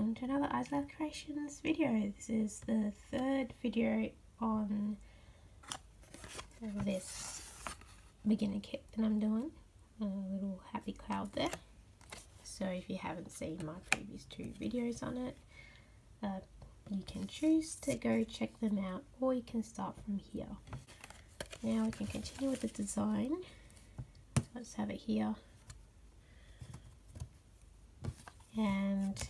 welcome to another Isla Creations video. This is the third video on this beginner kit that I'm doing. A little happy cloud there. So if you haven't seen my previous two videos on it, you can choose to go check them out, or you can start from here. Now we can continue with the design. So let's have it here. And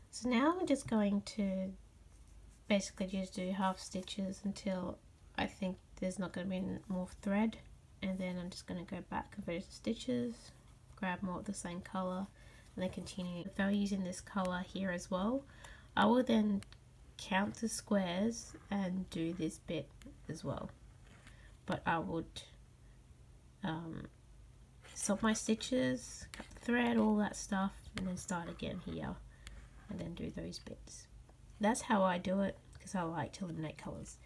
so now I'm just going to basically just do half stitches until I think there's not going to be more thread, and then I'm just going to go back a few stitches, grab more of the same colour, and then continue. If I'm using this colour here as well, I will then count the squares and do this bit as well, but I would stop my stitches, cut the thread, all that stuff, and then start again here and then do those bits. That's how I do it because I like to eliminate colours.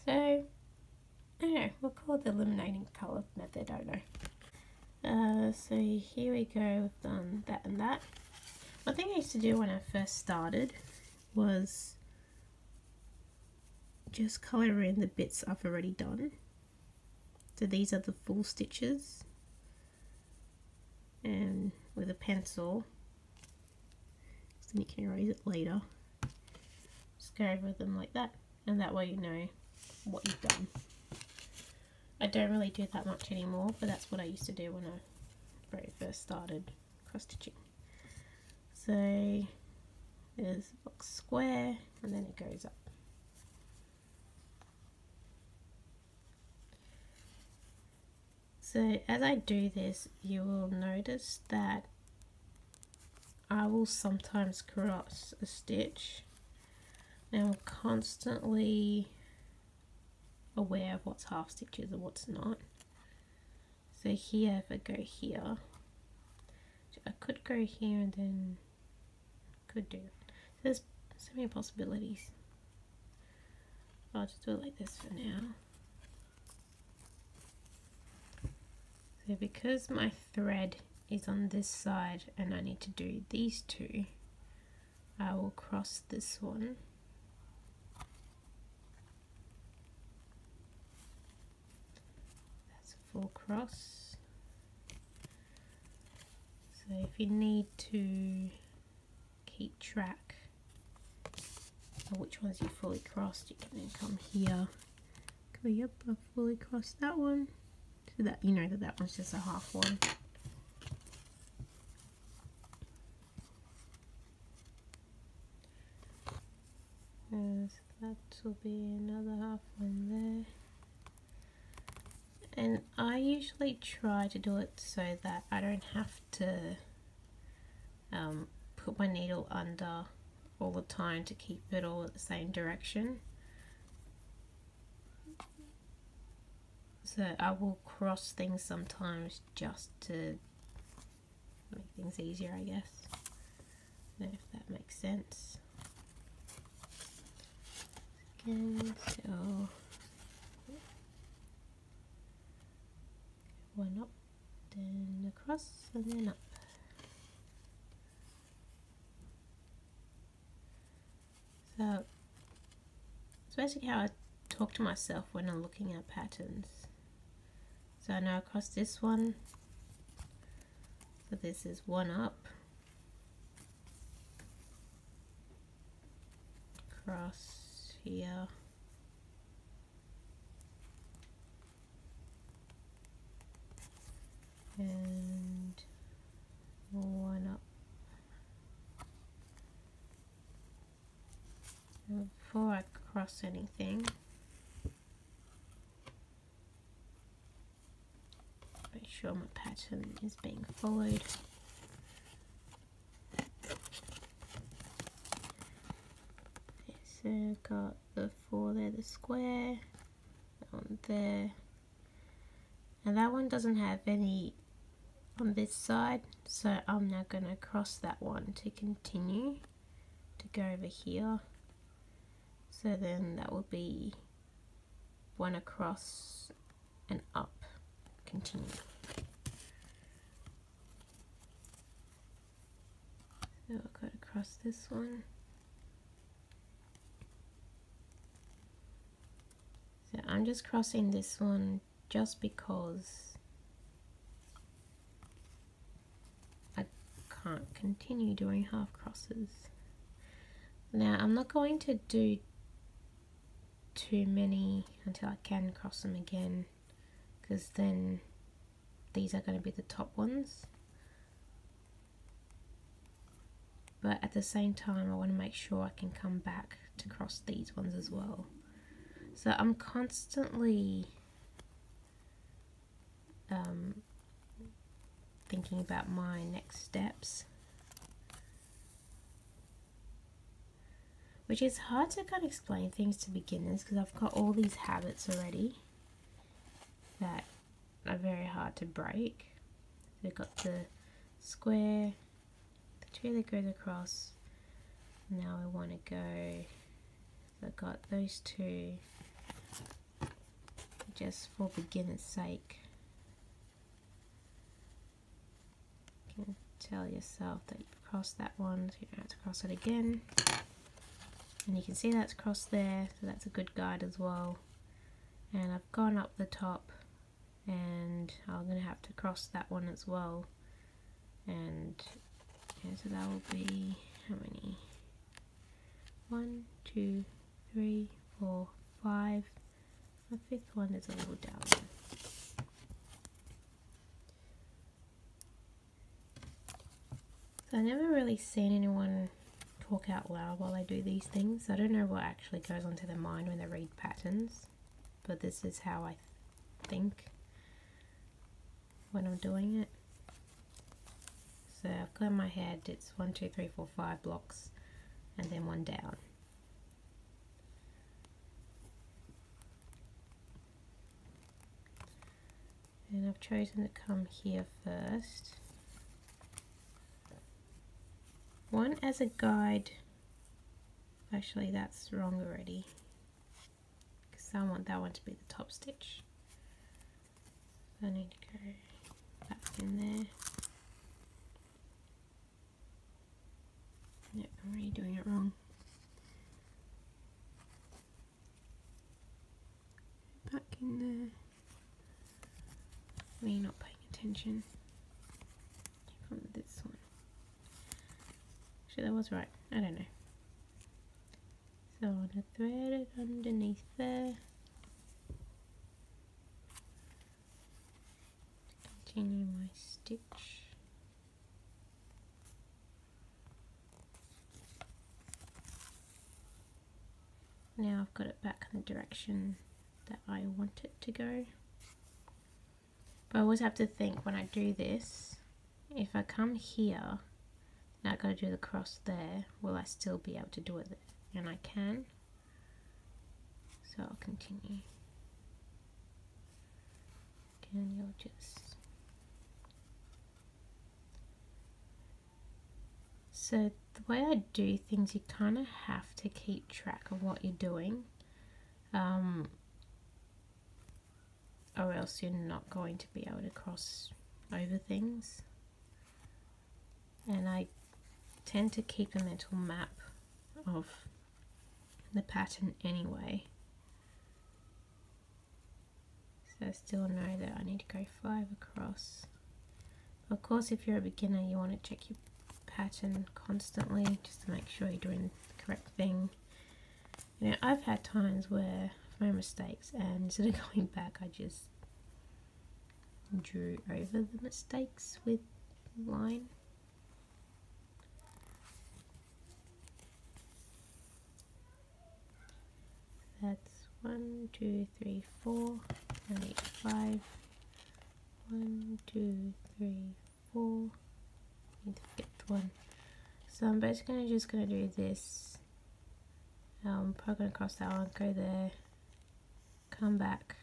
So I don't know, we'll call it the eliminating colour method, I don't know. So here we go, we've done that and that. One thing I used to do when I first started was just colour in the bits I've already done. So these are the full stitches, and with a pencil, so you can erase it later, just go over them like that, and that way you know what you've done. I don't really do that much anymore, but that's what I used to do when I very first started cross stitching. So there's a box square, and then it goes up. So as I do this, you will notice that I will sometimes cross a stitch, and I'm constantly aware of what's half stitches and what's not. So here, if I go here, I could go here and then could do it. There's so many possibilities. I'll just do it like this for now. So because my thread is on this side and I need to do these two, I will cross this one. That's a full cross. So if you need to keep track of which ones you fully crossed, you can then come here, go, yep, I fully crossed that one. So that you know that that one's just a half one. So that will be another half one there. And I usually try to do it so that I don't have to put my needle under all the time to keep it all at the same direction. So I will cross things sometimes just to make things easier, I guess. If that makes sense. Again, so one up, then across, and then up. So it's basically how I talk to myself when I'm looking at patterns. So I know across this one, so this is one up, across here, and one up. And before I cross anything, make sure my pattern is being followed. So got the 4 there, the square, that one there, and that one doesn't have any on this side, so I'm now going to cross that one to continue to go over here. So then that will be one across and up, continue. So I've got to cross this one. So I'm just crossing this one just because I can't continue doing half crosses. Now I'm not going to do too many until I can cross them again, because then these are going to be the top ones. But at the same time I want to make sure I can come back to cross these ones as well. So I'm constantly thinking about my next steps, which is hard to kind of explain things to beginners because I've got all these habits already that are very hard to break. So I've got the square, the two that goes across. Now I want to go, so I've got those two just for beginner's sake. You can tell yourself that you've crossed that one, so you don't have to cross it again. And you can see that's crossed there, so that's a good guide as well. And I've gone up the top, and I'm going to have to cross that one as well. And yeah, so that will be how many? 1, 2, 3, 4, 5. The fifth one is a little down there. So I've never really seen anyone talk out loud while they do these things. I don't know what actually goes onto their mind when they read patterns, but this is how I think when I'm doing it. So I've got in my head it's 1, 2, 3, 4, 5 blocks and then one down. And I've chosen to come here first. One as a guide. Actually, that's wrong already, because I want that one to be the top stitch. So I need to go back in there. Yep, I'm already doing it wrong. Back in there. Me not paying attention. From this one. Actually, that was right. I don't know. So I'm going to thread it underneath there. Continue my stitch. Now I've got it back in the direction that I want it to go. But I always have to think when I do this, if I come here, now I've got to do the cross there, will I still be able to do it there? And I can. So I'll continue. Again, you'll just... So the way I do things, you kind of have to keep track of what you're doing. Or else you're not going to be able to cross over things. And I tend to keep a mental map of the pattern anyway. So I still know that I need to go 5 across. Of course, if you're a beginner, you want to check your pattern constantly just to make sure you're doing the correct thing. You know, I've had times where I've made mistakes and instead of going back, I just drew over the mistakes with line. That's 1, 2, 3, 4. I need 5. 1, 2, 3, 4. Need the 5th one. So I'm basically just going to do this. I'm probably going to cross that one, go there, come back,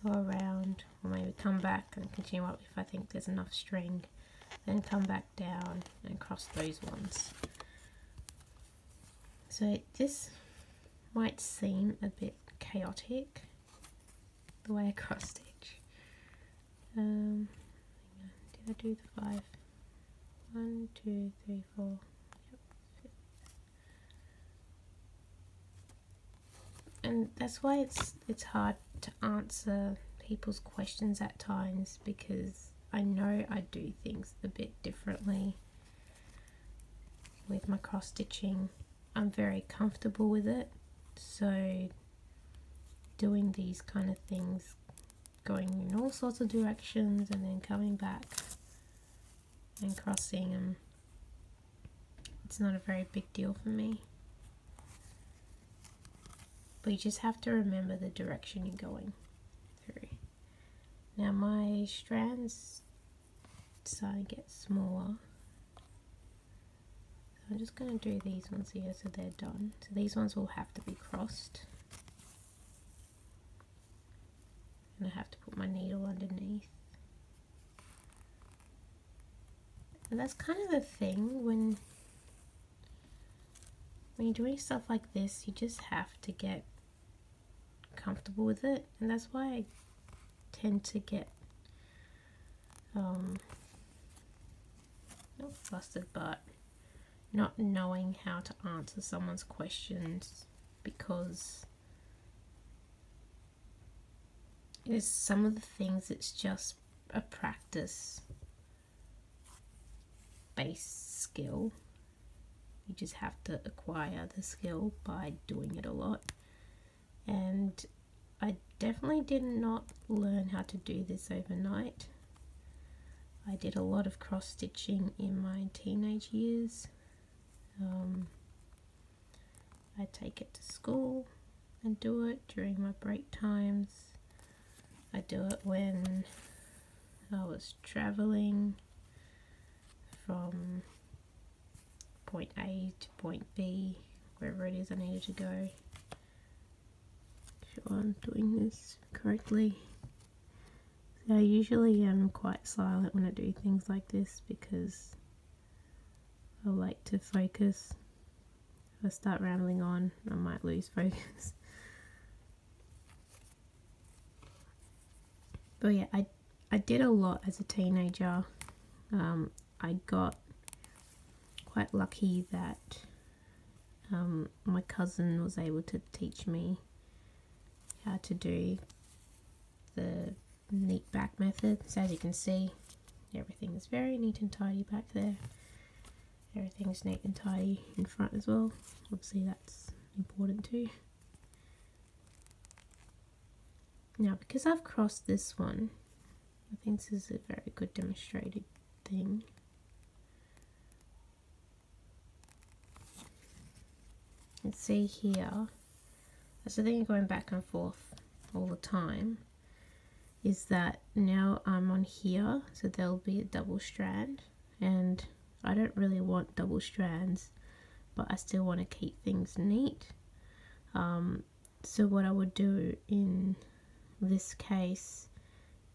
go around, or maybe come back and continue up if I think there's enough string, then come back down and cross those ones. So this might seem a bit chaotic, the way I cross stitch. Did I do the 5? 1, 2, 3, 4. Yep. And that's why it's hard to answer people's questions at times, because I know I do things a bit differently with my cross stitching. I'm very comfortable with it, so doing these kind of things, going in all sorts of directions and then coming back and crossing them, it's not a very big deal for me. But you just have to remember the direction you're going through. Now my strands starting to get smaller, so I'm just going to do these ones here so they're done. So these ones will have to be crossed, and I have to put my needle underneath. And that's kind of the thing when you're doing stuff like this, you just have to get comfortable with it, and that's why I tend to get not flustered, but not knowing how to answer someone's questions, because it's some of the things, it's just a practice based skill. You just have to acquire the skill by doing it a lot. And I definitely did not learn how to do this overnight. I did a lot of cross stitching in my teenage years. I take it to school and do it during my break times. I do it when I was traveling from point A to point B, wherever it is I needed to go. Make sure I'm doing this correctly. So I usually am quite silent when I do things like this, because I like to focus. If I start rambling on, I might lose focus. But yeah, I did a lot as a teenager. I got quite lucky that my cousin was able to teach me how to do the neat back method. So as you can see, everything is very neat and tidy back there. Everything's neat and tidy in front as well. Obviously that's important too. Now because I've crossed this one, I think this is a very good demonstrated thing. And see here, that's the thing going back and forth all the time, is that now I'm on here, so there'll be a double strand, and I don't really want double strands, but I still want to keep things neat. So what I would do in this case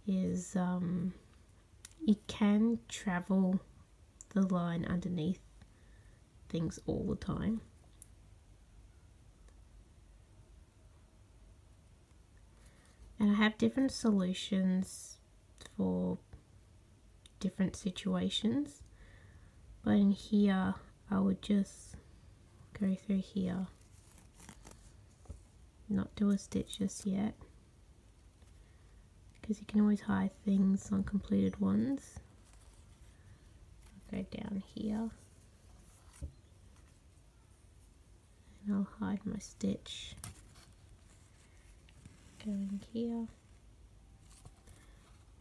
is you can travel the line underneath things all the time. And I have different solutions for different situations, but in here I would just go through here, not do a stitch just yet, because you can always hide things on completed ones. I'll go down here and I'll hide my stitch. Going here.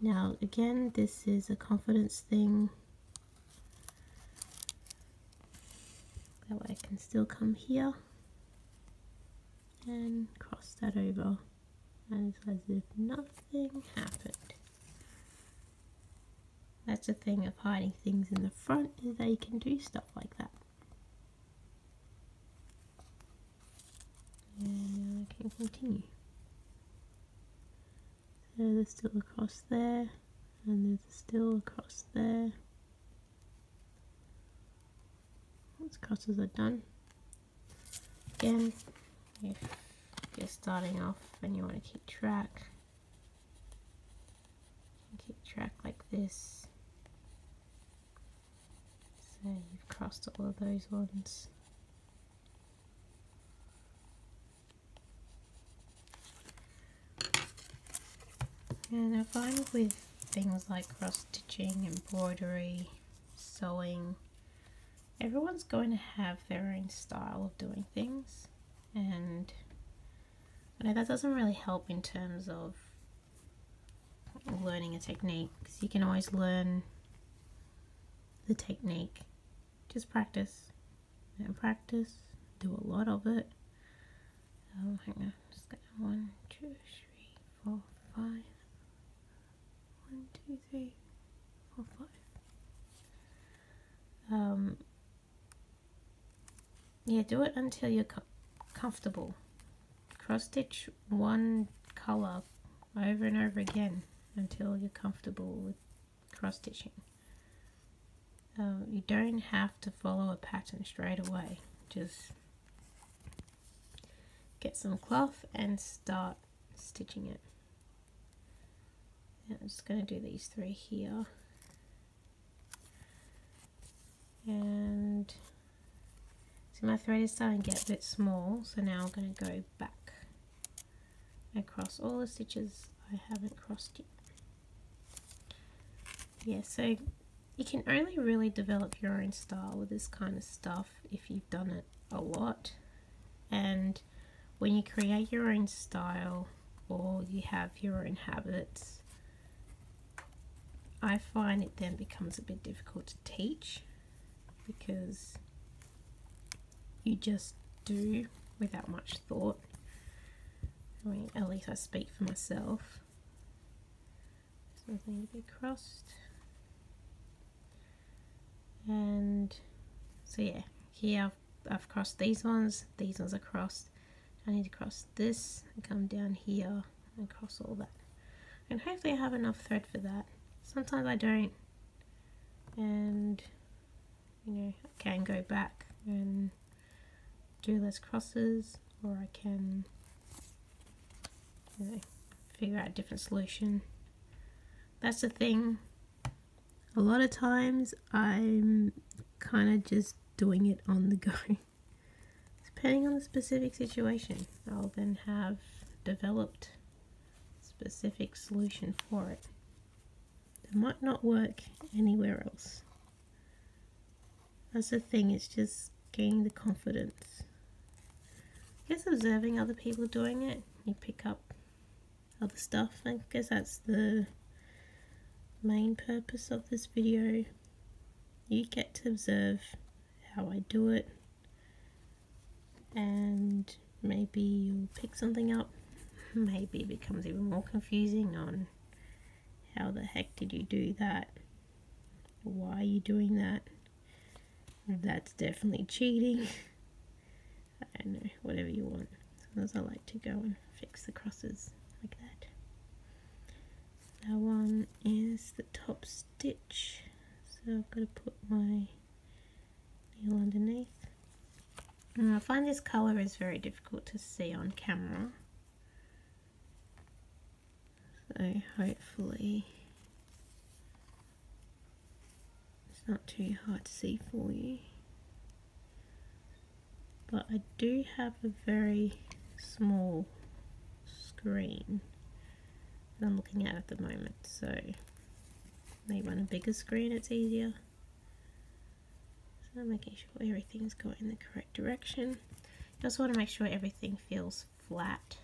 Now again, this is a confidence thing. That way I can still come here and cross that over, and it's as if nothing happened. That's the thing of hiding things in the front, is that you can do stuff like that. And now I can continue. So there's still across there, and there's still across there. Those crosses are done. Again, if you're starting off and you want to keep track like this. So you've crossed all of those ones. And I find with things like cross stitching, embroidery, sewing, everyone's going to have their own style of doing things, and I know that doesn't really help in terms of learning a technique, because you can always learn the technique. Just practice and practice, do a lot of it. Oh, hang on, just got 1, 2, 3, 4, 5. 1, 2, 3, 4, 5. Yeah, do it until you're comfortable. Cross stitch one color over and over again until you're comfortable with cross stitching. You don't have to follow a pattern straight away. Just get some cloth and start stitching it. I'm just going to do these 3 here, and see my thread is starting to get a bit small, so now I'm going to go back across all the stitches I haven't crossed yet. Yeah, so you can only really develop your own style with this kind of stuff if you've done it a lot, and when you create your own style or you have your own habits, I find it then becomes a bit difficult to teach, because you just do without much thought. I mean, at least I speak for myself. Something to be crossed. And so yeah, here I've crossed these ones are crossed. I need to cross this and come down here and cross all that. And hopefully I have enough thread for that. Sometimes I don't, and you know, I can go back and do less crosses, or I can, you know, figure out a different solution. That's the thing. A lot of times I'm kind of just doing it on the go. Depending on the specific situation, I'll then have developed a specific solution for it. It might not work anywhere else. That's the thing, it's just gaining the confidence. I guess observing other people doing it, you pick up other stuff. I guess that's the main purpose of this video. You get to observe how I do it, and maybe you'll pick something up. Maybe it becomes even more confusing on how the heck did you do that? Why are you doing that? That's definitely cheating. I don't know, whatever you want. Sometimes I like to go and fix the crosses like that. That one is the top stitch, so I've got to put my needle underneath. And I find this colour is very difficult to see on camera, so hopefully it's not too hard to see for you. But I do have a very small screen that I'm looking at the moment, so maybe on a bigger screen it's easier. So making sure everything's going in the correct direction. You also want to make sure everything feels flat,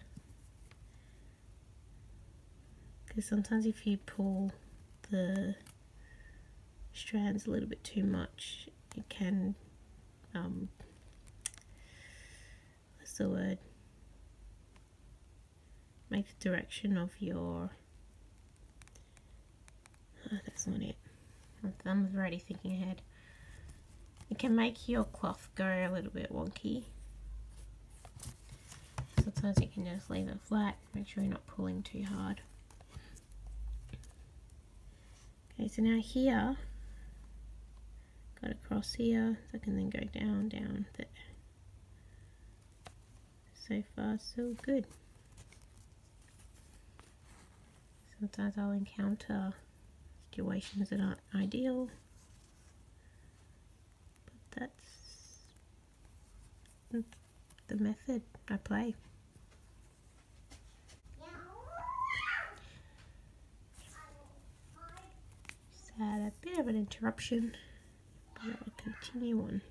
because sometimes if you pull the strands a little bit too much, it can what's the word, make the direction of your, that's not it, I'm already thinking ahead. It can make your cloth go a little bit wonky. Sometimes you can just leave it flat, make sure you're not pulling too hard. Okay, so now here, got a cross here, so I can then go down there. So far, so good. Sometimes I'll encounter situations that aren't ideal. that's the method I play. Just had a bit of an interruption, but I'll continue on.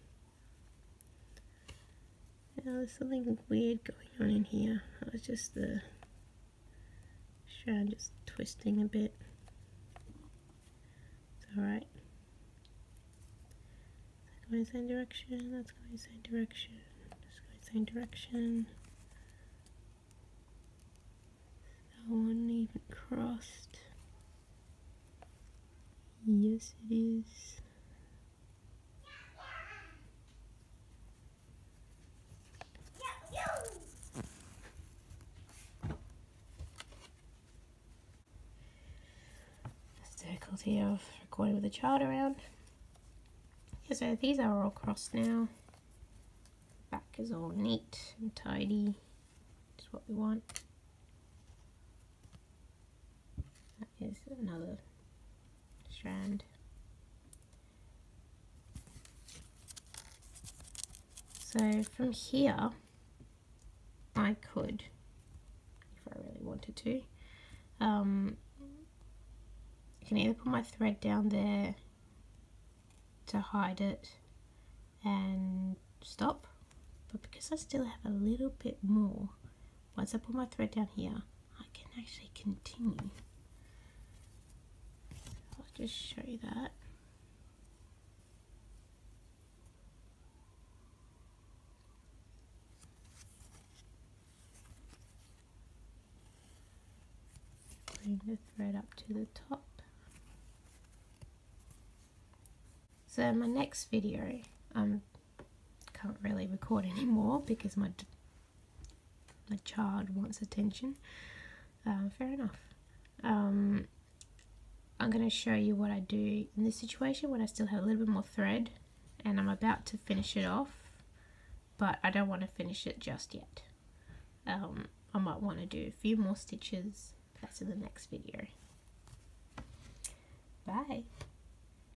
Now there's something weird going on in here. It's just the strand just twisting a bit. It's alright. That's going the same direction, that's going the same direction, that's going the same direction. That one even crossed. Yes it is. Difficulty of recording with a child around. Yeah, so these are all crossed now. Back is all neat and tidy. Just what we want. That is another strand. So from here, I could, if I really wanted to, I can either put my thread down there to hide it and stop, but because I still have a little bit more, once I put my thread down here, I can actually continue. I'll just show you that. Bring the thread up to the top. So my next video, can't really record anymore because my child wants attention. Fair enough. I'm going to show you what I do in this situation when I still have a little bit more thread and I'm about to finish it off, but I don't want to finish it just yet. I might want to do a few more stitches. That's in the next video. Bye.